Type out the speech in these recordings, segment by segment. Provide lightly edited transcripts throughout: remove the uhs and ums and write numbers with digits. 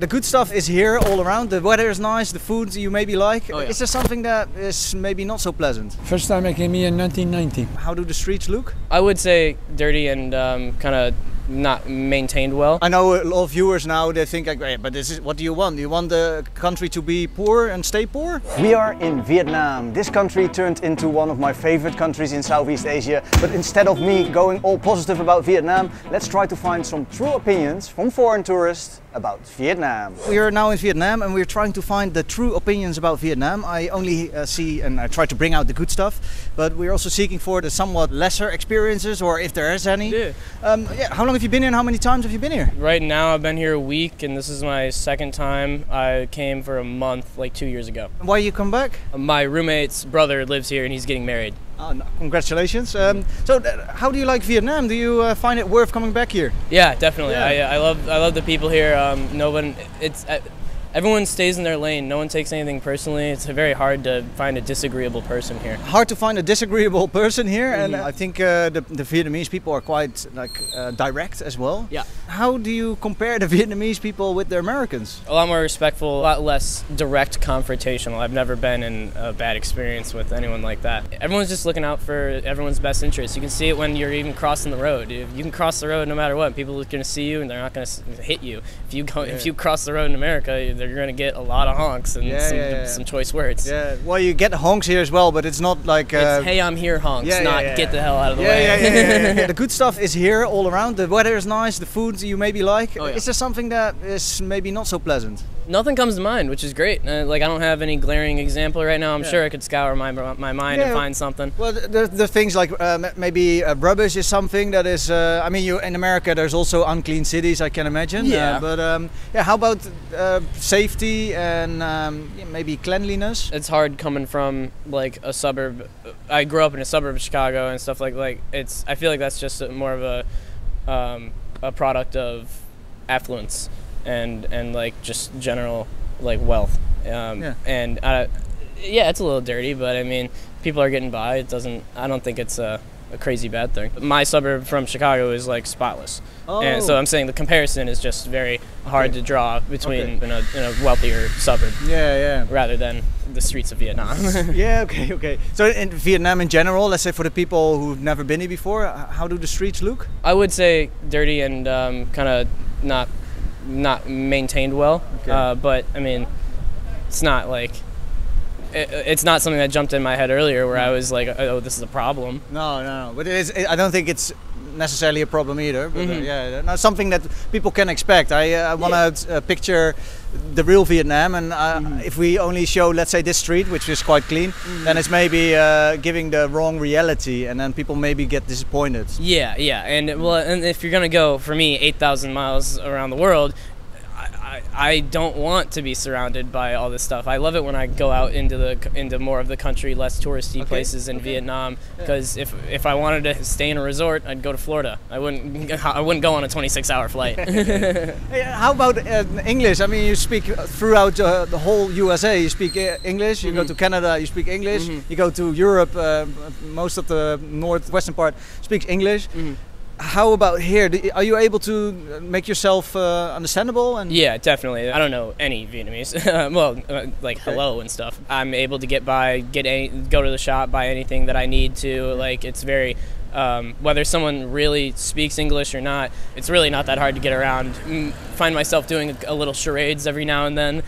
The good stuff is here all around. The weather is nice, the food you maybe like. Oh, yeah. Is there something that is maybe not so pleasant? First time I came here in 1990. How do the streets look? I would say dirty and kind of not maintained well. I know a lot of viewers now, they think like, "Hey, but this is what do you want? Do you want the country to be poor and stay poor?" We are in Vietnam. This country turned into one of my favorite countries in Southeast Asia. But instead of me going all positive about Vietnam, let's try to find some true opinions from foreign tourists about Vietnam. We are now in Vietnam and we're trying to find the true opinions about Vietnam. I only see and I try to bring out the good stuff, but we're also seeking for the somewhat lesser experiences, or if there is any. Yeah. How long have you been here and how many times have you been here? Right now I've been here a week and this is my second time. I came for a month like 2 years ago. Why you come back? My roommate's brother lives here and he's getting married. Oh, no, congratulations. How do you like Vietnam? Do you find it worth coming back here? Yeah, definitely. Yeah. I love the people here. Everyone stays in their lane. No one takes anything personally. It's very hard to find a disagreeable person here. Hard to find a disagreeable person here, and I think the Vietnamese people are quite direct as well. Yeah. How do you compare the Vietnamese people with the Americans? A lot more respectful, a lot less direct confrontational. I've never been in a bad experience with anyone like that. Everyone's just looking out for everyone's best interests. You can see it when you're even crossing the road. You can cross the road no matter what. People are going to see you and they're not going to hit you. If you cross the road in America, you're going to get a lot of honks and some choice words. Yeah, well, you get honks here as well, but it's not like... it's, hey, I'm here honks, get the hell out of the way. Yeah. The good stuff is here all around. The weather is nice, the food you maybe like. Oh, yeah. Is there something that is maybe not so pleasant? Nothing comes to mind, which is great. Like, I don't have any glaring example right now. I'm sure I could scour my mind and find something. Well, the things like maybe rubbish is something that is. I mean, in America, there's also unclean cities, I can imagine. Yeah. How about safety and maybe cleanliness? It's hard coming from like a suburb. I grew up in a suburb of Chicago and stuff like it's. I feel like that's just more of a product of affluence. And like just general like wealth, and it's a little dirty, but I mean people are getting by. I don't think it's a crazy bad thing. My suburb from Chicago is like spotless, and so I'm saying the comparison is just very hard to draw between in a wealthier suburb, rather than the streets of Vietnam. Okay. So in Vietnam in general, let's say for the people who've never been here before, how do the streets look? I would say dirty and kind of not maintained well, but I mean it's not like it's not something that jumped in my head earlier where I was like, oh, this is a problem. No, but I don't think it's necessarily a problem either, but something that people can expect. I want to picture the real Vietnam, and if we only show, let's say, this street, which is quite clean, then it's maybe giving the wrong reality, and then people maybe get disappointed. And if you're gonna go, for me, 8,000 miles around the world, I don't want to be surrounded by all this stuff. I love it when I go out into more of the country, less touristy places in Vietnam. Because if I wanted to stay in a resort, I'd go to Florida. I wouldn't go on a 26-hour flight. How about English? I mean, you speak throughout the whole USA. You speak English. You go to Canada, you speak English. You go to Europe. Most of the northwestern part speaks English. How about here? Are you able to make yourself understandable? And yeah, definitely. I don't know any Vietnamese. Hello and stuff. I'm able to get by, go to the shop, buy anything that I need to. Like, it's very whether someone really speaks English or not, it's really not that hard to get around. Find myself doing a little charades every now and then,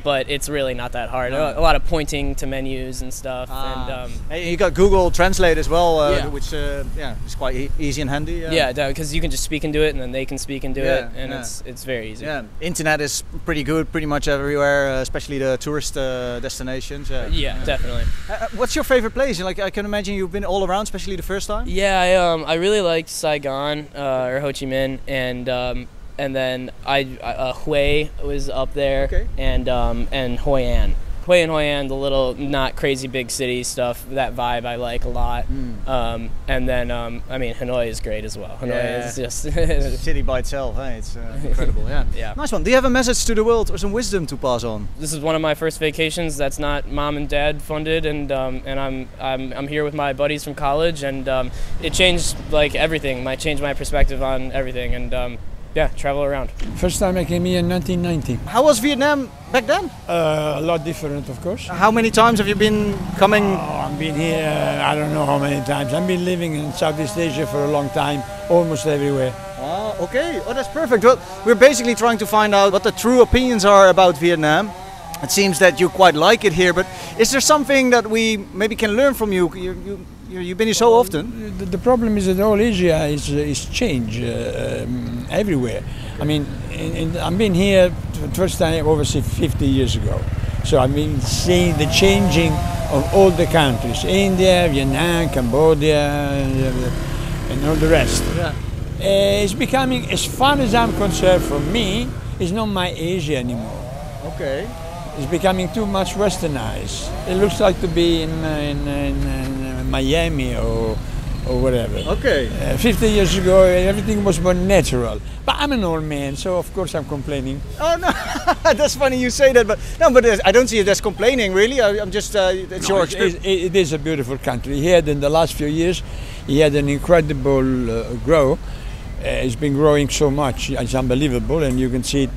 but it's really not that hard. A lot of pointing to menus and stuff. And you got Google Translate as well, which is quite easy and handy. Yeah, because you can just speak into it, and then they can speak into it, and it's very easy. Yeah, internet is pretty good, pretty much everywhere, especially the tourist destinations. Yeah, definitely. What's your favorite place? Like, I can imagine you've been all around, especially the first time. Yeah, I really liked Saigon or Ho Chi Minh, and then Hue was up there, and Hoi An. Hue and Hoi An, the little not crazy big city stuff, that vibe I like a lot. And then I mean Hanoi is great as well. Hanoi is just a city by itself. Hey, it's incredible. Yeah. Nice one. Do you have a message to the world or some wisdom to pass on? This is one of my first vacations that's not mom and dad funded, and I'm here with my buddies from college, and it changed like everything. Changed my perspective on everything, and Yeah, travel around. First time I came here in 1990. How was Vietnam back then? A lot different, of course. How many times have you been coming? Oh, I've been here, I don't know how many times. I've been living in Southeast Asia for a long time, almost everywhere. Oh, okay. Oh, that's perfect. Well, we're basically trying to find out what the true opinions are about Vietnam. It seems that you quite like it here, but is there something that we maybe can learn from you? You've been here so often. The problem is that all Asia is changed everywhere. I mean, I've been here first time over 50 years ago. So I've been seeing the changing of all the countries, India, Vietnam, Cambodia, and all the rest. Yeah. It's becoming, as far as I'm concerned, for me, it's not my Asia anymore. Okay. It's becoming too much westernized. It looks like to be in Miami or whatever. Okay. 50 years ago, everything was more natural. But I'm an old man, so of course I'm complaining. Oh no, that's funny you say that, but no, but I don't see it as complaining really. I'm just it's No, your it experience. is a beautiful country. He had in the last few years, he had an incredible growth. It's been growing so much, it's unbelievable, and you can see it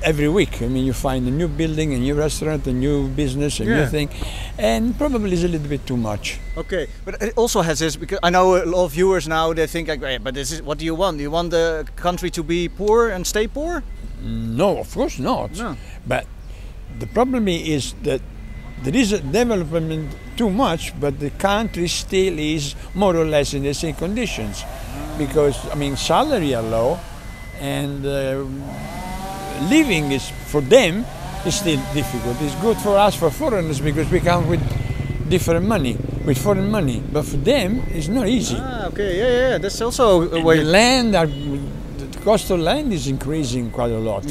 every week. I mean, you find a new building, a new restaurant, a new business, a new thing, and probably it's a little bit too much. Okay, but it also has this, because I know a lot of viewers now, they think like, but this is, what do you want? Do you want the country to be poor and stay poor? No, of course not. No. But the problem is that there is a development too much, but the country still is more or less in the same conditions. Because, I mean, salary are low, and living is, for them, is still difficult. It's good for us, for foreigners, because we come with different money, with foreign money. But for them, it's not easy. Ah, okay, yeah, that's also a way. The land, the cost of land is increasing quite a lot,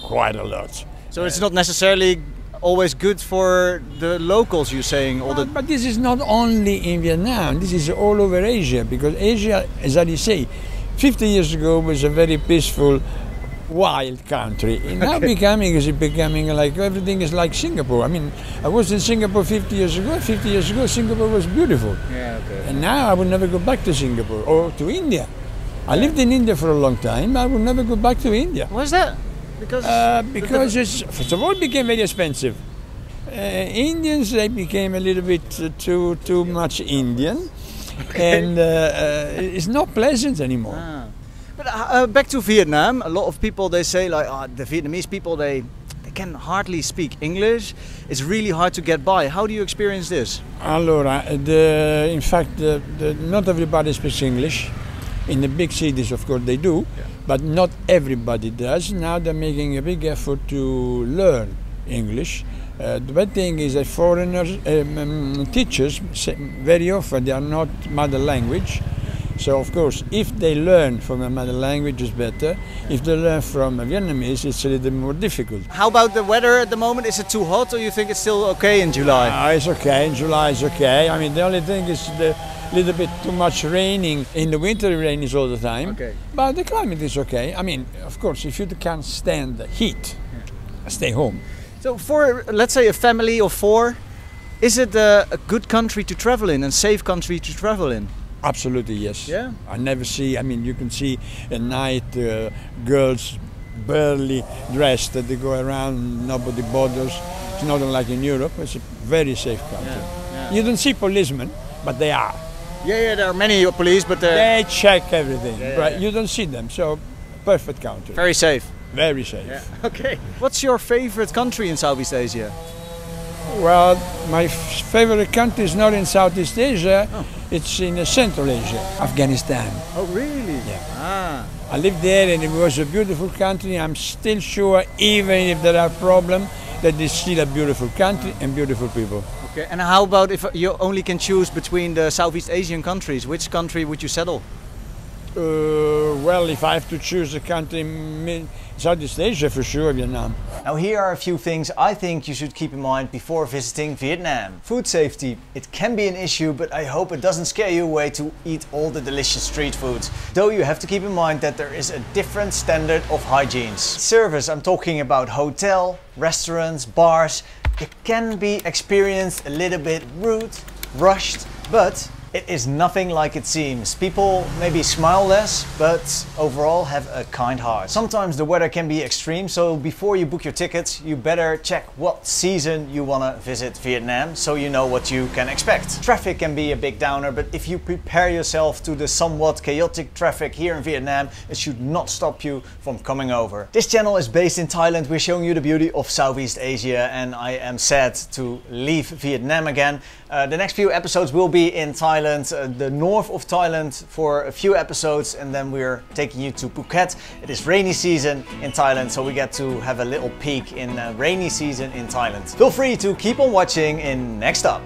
quite a lot. So it's not necessarily always good for the locals, you're saying? All the But this is not only in Vietnam, this is all over Asia, because Asia, as I say, 50 years ago was a very peaceful, wild country. And now is becoming like, everything is like Singapore. I mean, I was in Singapore 50 years ago. 50 years ago, Singapore was beautiful. Yeah, okay. And now I would never go back to Singapore or to India. I lived in India for a long time. I would never go back to India. Why is that? Because it's, first of all, it became very expensive. Indians, they became a little bit too much Indian, and it's not pleasant anymore. Ah. But back to Vietnam, a lot of people, they say like, the Vietnamese people, they can hardly speak English. It's really hard to get by. How do you experience this? Allora, in fact, not everybody speaks English. In the big cities, of course, they do, but not everybody does. Now they're making a big effort to learn English. The bad thing is that foreigners, teachers, very often they are not mother language. So of course, if they learn from a mother language, it's better. If they learn from a Vietnamese, it's a little more difficult. How about the weather at the moment? Is it too hot, or you think it's still okay in July? It's okay, in July it's okay. I mean, the only thing is the little bit too much raining. In the winter it rains all the time, okay. But the climate is okay. I mean, of course, if you can't stand the heat, stay home. So for, let's say, a family of 4, is it a good country to travel in and safe country to travel in? Absolutely, yes. Yeah? I never see, I mean, you can see at night girls barely dressed, that they go around, nobody bothers. It's not like in Europe, it's a very safe country. Yeah. You don't see policemen, but they are. Yeah, there are many police, but they check everything, right? Yeah. You don't see them, so perfect country. Very safe. Very safe. Yeah. Okay. What's your favorite country in Southeast Asia? Well, my favorite country is not in Southeast Asia, it's in Central Asia, Afghanistan. Oh, really? Yeah. Ah. I lived there and it was a beautiful country. I'm still sure, even if there are problems, that it's still a beautiful country and beautiful people. Okay, and how about if you only can choose between the Southeast Asian countries, which country would you settle? Well, if I have to choose a country in Southeast Asia, for sure, Vietnam. Now here are a few things I think you should keep in mind before visiting Vietnam. Food safety. It can be an issue, but I hope it doesn't scare you away to eat all the delicious street foods. Though you have to keep in mind that there is a different standard of hygiene. Service, I'm talking about hotel, restaurants, bars. It can be experienced a little bit rude, rushed, but It is nothing like it seems. People maybe smile less, but overall have a kind heart. Sometimes the weather can be extreme, so before you book your tickets, you better check what season you want to visit Vietnam so you know what you can expect. Traffic can be a big downer, but if you prepare yourself to the somewhat chaotic traffic here in Vietnam, it should not stop you from coming over. This channel is based in Thailand. We're showing you the beauty of Southeast Asia, and I am sad to leave Vietnam again. The next few episodes will be in Thailand, the north of Thailand for a few episodes, and then we're taking you to Phuket. It is rainy season in Thailand, so we get to have a little peek in rainy season in Thailand. Feel free to keep on watching in Next Up.